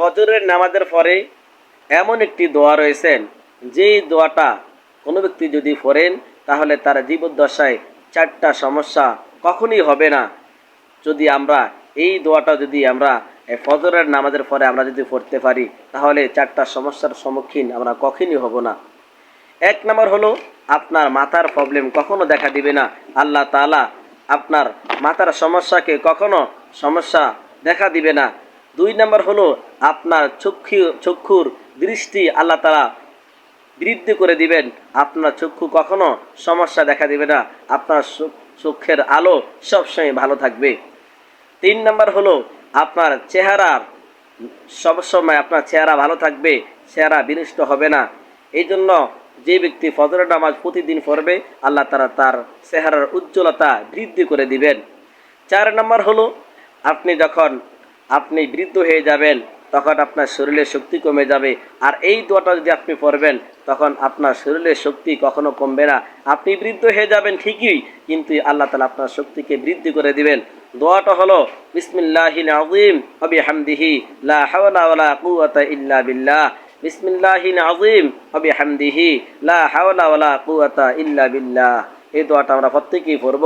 ফজরের নামাজের পরে এমন একটি দোয়া রয়েছেন, যেই দোয়াটা কোনো ব্যক্তি যদি পড়েন তাহলে তার জীবদ্দশায় 4টা সমস্যা কখনই হবে না। যদি আমরা এই দোয়াটা যদি আমরা ফজরের নামাজের পরে আমরা যদি পড়তে পারি তাহলে 4টা সমস্যার সম্মুখীন আমরা কখনই হব না। 1 নম্বর হলো, আপনার মাথার প্রবলেম কখনো দেখা দিবে না। আল্লাহ তাআলা আপনার মাথার সমস্যাকে কখনো সমস্যা দেখা দিবে না। 2 নম্বর হলো, আপনার চক্ষুর দৃষ্টি আল্লাহ তাআলা বৃদ্ধি করে দিবেন। আপনার চক্ষু কখনো সমস্যা দেখা দিবে না। আপনার চোখের আলো সবসময় ভালো থাকবে। 3 নম্বর হলো, আপনার চেহারার সবসময় আপনার চেহারা ভালো থাকবে, চেহারা বিনষ্ট হবে না। এই জন্য যে ব্যক্তি ফজরের নামাজ প্রতিদিন পড়বে আল্লাহ তাআলা তার চেহারার উজ্জ্বলতা বৃদ্ধি করে দিবেন। 4 নম্বর হলো, যখন আপনি বৃদ্ধ হয়ে যাবেন তখন আপনার শরীরের শক্তি কমে যাবে। আর এই দোয়াটা যদি আপনি পড়বেন তখন আপনার শরীরের শক্তি কখনো কমবে না। আপনি বৃদ্ধ হয়ে যাবেন ঠিকই, কিন্তু আল্লাহ তাআলা আপনার শক্তিকে বৃদ্ধি করে দিবেন। দোয়াটা হলো বিসমিল্লাহিল আযীম ওয়া বিহামদিহি লা হাওলা ওয়ালা কুওয়াতা ইল্লা বিল্লাহ। বিসমিল্লাহিল আযীম ওয়া বিহামদিহি লা হাওলা ওয়ালা কুওয়াতা ইল্লা বিল্লাহ। এই দোয়াটা আমরা প্রত্যেকেই পড়ব।